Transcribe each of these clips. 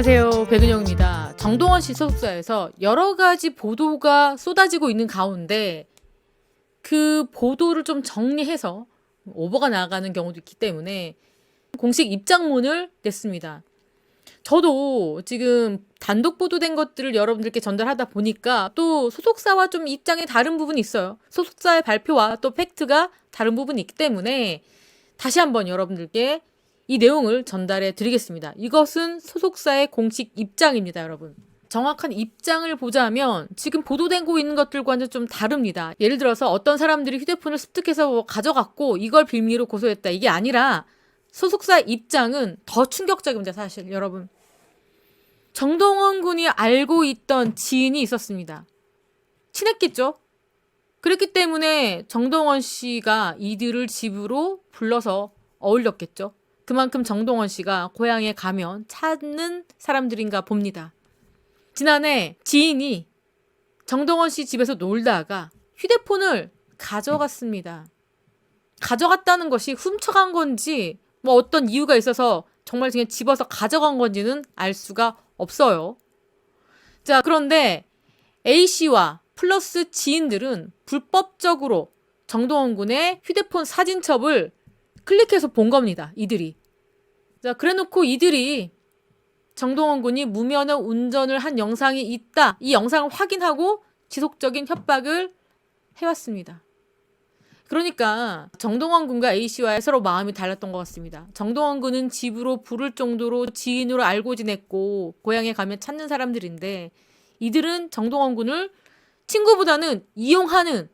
안녕하세요, 백은영입니다. 정동원 씨 소속사에서 여러 가지 보도가 쏟아지고 있는 가운데 그 보도를 좀 정리해서 오버가 나가는 경우도 있기 때문에 공식 입장문을 냈습니다. 저도 지금 단독 보도된 것들을 여러분들께 전달하다 보니까 또 소속사와 좀 입장이 다른 부분이 있어요. 소속사의 발표와 또 팩트가 다른 부분이 있기 때문에 다시 한번 여러분들께 이 내용을 전달해 드리겠습니다. 이것은 소속사의 공식 입장입니다, 여러분. 정확한 입장을 보자면 지금 보도되고 있는 것들과는 좀 다릅니다. 예를 들어서 어떤 사람들이 휴대폰을 습득해서 가져갔고 이걸 빌미로 고소했다. 이게 아니라 소속사 입장은 더 충격적입니다, 사실 여러분. 정동원 군이 알고 있던 지인이 있었습니다. 친했겠죠? 그랬기 때문에 정동원 씨가 이들을 집으로 불러서 어울렸겠죠. 그만큼 정동원 씨가 고향에 가면 찾는 사람들인가 봅니다. 지난해 지인이 정동원 씨 집에서 놀다가 휴대폰을 가져갔습니다. 가져갔다는 것이 훔쳐간 건지 뭐 어떤 이유가 있어서 정말 그냥 집어서 가져간 건지는 알 수가 없어요. 자, 그런데 A씨와 플러스 지인들은 불법적으로 정동원 군의 휴대폰 사진첩을 클릭해서 본 겁니다. 이들이. 자, 그래놓고 이들이 정동원 군이 무면허 운전을 한 영상이 있다. 이 영상을 확인하고 지속적인 협박을 해왔습니다. 그러니까 정동원 군과 A씨와의 서로 마음이 달랐던 것 같습니다. 정동원 군은 집으로 부를 정도로 지인으로 알고 지냈고 고향에 가면 찾는 사람들인데 이들은 정동원 군을 친구보다는 이용하는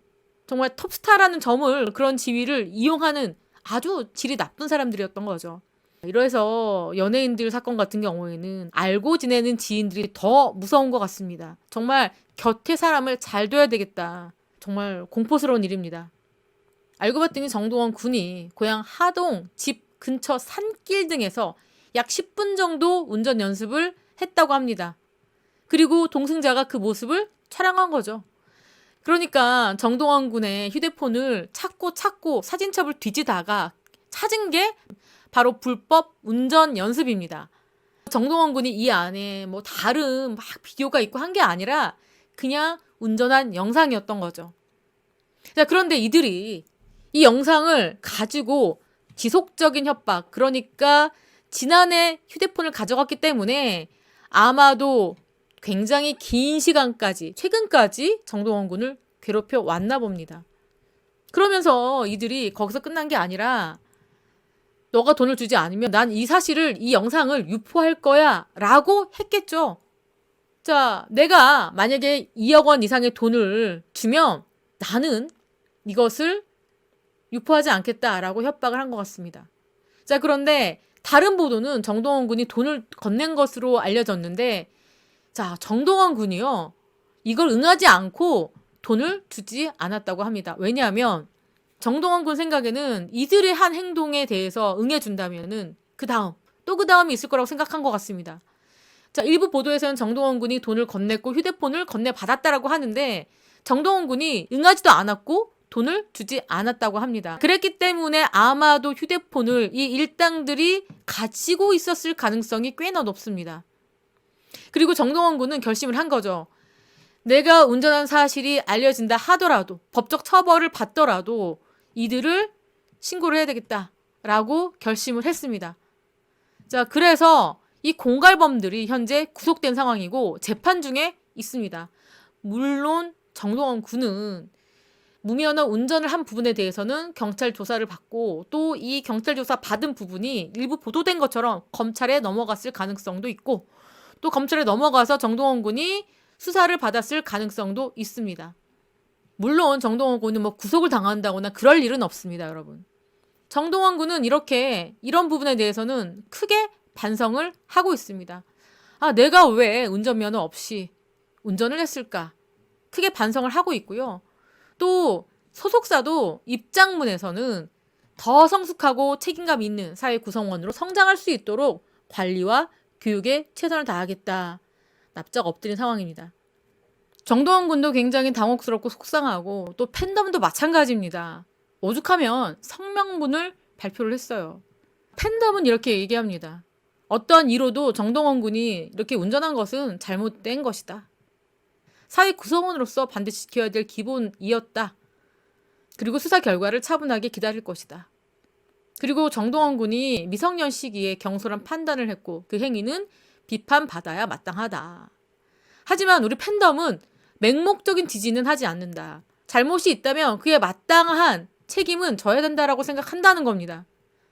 정말 톱스타라는 점을 그런 지위를 이용하는 아주 질이 나쁜 사람들이었던 거죠. 이래서 연예인들 사건 같은 경우에는 알고 지내는 지인들이 더 무서운 것 같습니다. 정말 곁에 사람을 잘 둬야 되겠다. 정말 공포스러운 일입니다. 알고 봤더니 정동원 군이 고향 하동 집 근처 산길 등에서 약 10분 정도 운전 연습을 했다고 합니다. 그리고 동승자가 그 모습을 촬영한 거죠. 그러니까 정동원 군의 휴대폰을 찾고 사진첩을 뒤지다가 찾은 게 바로 불법 운전 연습입니다. 정동원 군이 이 안에 뭐 다른 막 비디오가 있고 한 게 아니라 그냥 운전한 영상이었던 거죠. 자, 그런데 이들이 이 영상을 가지고 지속적인 협박, 그러니까 지난해 휴대폰을 가져갔기 때문에 아마도 굉장히 긴 시간까지, 최근까지 정동원 군을 괴롭혀 왔나 봅니다. 그러면서 이들이 거기서 끝난 게 아니라 너가 돈을 주지 않으면 난 이 사실을, 이 영상을 유포할 거야 라고 했겠죠. 자, 내가 만약에 2억 원 이상의 돈을 주면 나는 이것을 유포하지 않겠다라고 협박을 한 것 같습니다. 자, 그런데 다른 보도는 정동원 군이 돈을 건넨 것으로 알려졌는데 자, 정동원 군이요. 이걸 응하지 않고 돈을 주지 않았다고 합니다. 왜냐하면 정동원 군 생각에는 이들의 한 행동에 대해서 응해준다면은 그 다음이 있을 거라고 생각한 것 같습니다. 자, 일부 보도에서는 정동원 군이 돈을 건넸고 휴대폰을 건네받았다라고 하는데 정동원 군이 응하지도 않았고 돈을 주지 않았다고 합니다. 그랬기 때문에 아마도 휴대폰을 이 일당들이 가지고 있었을 가능성이 꽤나 높습니다. 그리고 정동원 군은 결심을 한 거죠. 내가 운전한 사실이 알려진다 하더라도, 법적 처벌을 받더라도 이들을 신고를 해야 되겠다라고 결심을 했습니다. 자, 그래서 이 공갈범들이 현재 구속된 상황이고 재판 중에 있습니다. 물론 정동원 군은 무면허 운전을 한 부분에 대해서는 경찰 조사를 받고 또 이 경찰 조사 받은 부분이 일부 보도된 것처럼 검찰에 넘어갔을 가능성도 있고 또 검찰에 넘어가서 정동원 군이 수사를 받았을 가능성도 있습니다. 물론 정동원 군은 뭐 구속을 당한다거나 그럴 일은 없습니다, 여러분. 정동원 군은 이런 부분에 대해서는 크게 반성을 하고 있습니다. 아, 내가 왜 운전면허 없이 운전을 했을까? 크게 반성을 하고 있고요. 또 소속사도 입장문에서는 더 성숙하고 책임감 있는 사회 구성원으로 성장할 수 있도록 관리와 교육에 최선을 다하겠다. 납작 엎드린 상황입니다. 정동원 군도 굉장히 당혹스럽고 속상하고 또 팬덤도 마찬가지입니다. 오죽하면 성명문을 발표를 했어요. 팬덤은 이렇게 얘기합니다. 어떠한 이로도 정동원 군이 이렇게 운전한 것은 잘못된 것이다. 사회 구성원으로서 반드시 지켜야 될 기본이었다. 그리고 수사 결과를 차분하게 기다릴 것이다. 그리고 정동원 군이 미성년 시기에 경솔한 판단을 했고 그 행위는 비판받아야 마땅하다. 하지만 우리 팬덤은 맹목적인 지지는 하지 않는다. 잘못이 있다면 그에 마땅한 책임은 져야 된다라고 생각한다는 겁니다.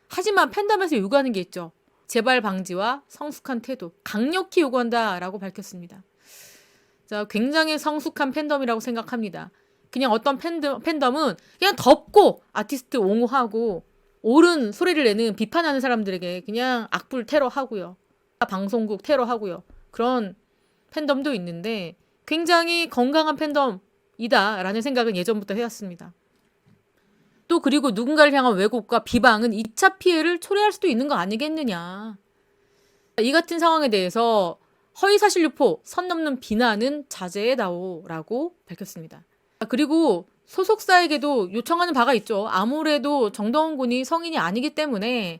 하지만 팬덤에서 요구하는 게 있죠. 재발 방지와 성숙한 태도, 강력히 요구한다라고 밝혔습니다. 자, 굉장히 성숙한 팬덤이라고 생각합니다. 그냥 어떤 팬덤은 그냥 덮고 아티스트 옹호하고 옳은 소리를 내는 비판하는 사람들에게 그냥 악플 테러하고요. 방송국 테러하고요. 그런 팬덤도 있는데 굉장히 건강한 팬덤이다라는 생각은 예전부터 해왔습니다. 또 그리고 누군가를 향한 왜곡과 비방은 2차 피해를 초래할 수도 있는 거 아니겠느냐. 이 같은 상황에 대해서 허위사실 유포, 선 넘는 비난은 자제해다오라고 밝혔습니다. 그리고 소속사에게도 요청하는 바가 있죠. 아무래도 정동원 군이 성인이 아니기 때문에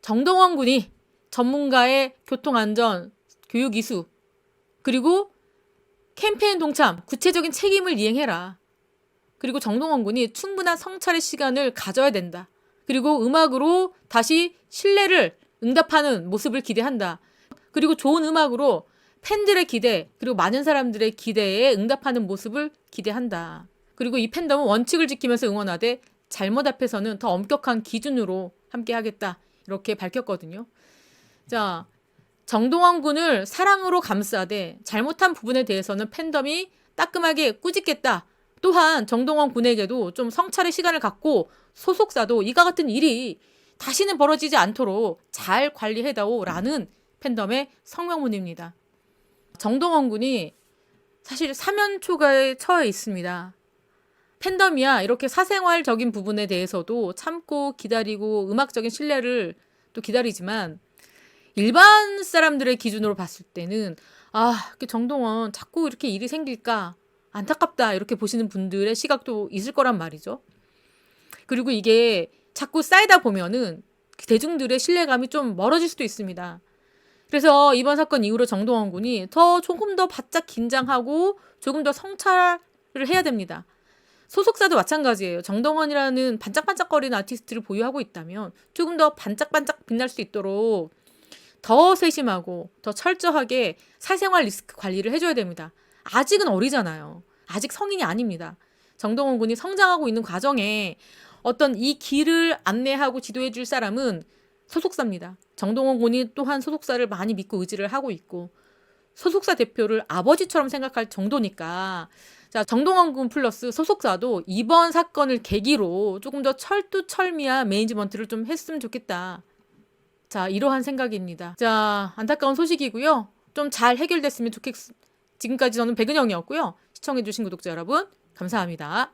정동원 군이 전문가의 교통안전, 교육 이수, 그리고 캠페인 동참, 구체적인 책임을 이행해라. 그리고 정동원 군이 충분한 성찰의 시간을 가져야 된다. 그리고 음악으로 다시 신뢰를 응답하는 모습을 기대한다. 그리고 좋은 음악으로 팬들의 기대, 그리고 많은 사람들의 기대에 응답하는 모습을 기대한다. 그리고 이 팬덤은 원칙을 지키면서 응원하되 잘못 앞에서는 더 엄격한 기준으로 함께 하겠다. 이렇게 밝혔거든요. 자, 정동원 군을 사랑으로 감싸되 잘못한 부분에 대해서는 팬덤이 따끔하게 꾸짖겠다. 또한 정동원 군에게도 좀 성찰의 시간을 갖고 소속사도 이와 같은 일이 다시는 벌어지지 않도록 잘 관리해다오라는 팬덤의 성명문입니다. 정동원 군이 사실 사면 초과에 처해 있습니다. 팬덤이야 이렇게 사생활적인 부분에 대해서도 참고 기다리고 음악적인 신뢰를 또 기다리지만 일반 사람들의 기준으로 봤을 때는 정동원 자꾸 이렇게 일이 생길까 안타깝다 이렇게 보시는 분들의 시각도 있을 거란 말이죠. 그리고 이게 자꾸 쌓이다 보면은 대중들의 신뢰감이 좀 멀어질 수도 있습니다. 그래서 이번 사건 이후로 정동원 군이 조금 더 바짝 긴장하고 조금 더 성찰을 해야 됩니다. 소속사도 마찬가지예요. 정동원이라는 반짝반짝거리는 아티스트를 보유하고 있다면 조금 더 반짝반짝 빛날 수 있도록 더 세심하고 더 철저하게 사생활 리스크 관리를 해줘야 됩니다. 아직은 어리잖아요. 아직 성인이 아닙니다. 정동원 군이 성장하고 있는 과정에 어떤 이 길을 안내하고 지도해 줄 사람은 소속사입니다. 정동원 군이 또한 소속사를 많이 믿고 의지를 하고 있고 소속사 대표를 아버지처럼 생각할 정도니까 자, 정동원 군 플러스 소속사도 이번 사건을 계기로 조금 더 철두철미한 매니지먼트를 좀 했으면 좋겠다. 자, 이러한 생각입니다. 자, 안타까운 소식이고요. 좀 잘 해결됐으면 좋겠습니다. 지금까지 저는 백은영이었고요. 시청해주신 구독자 여러분 감사합니다.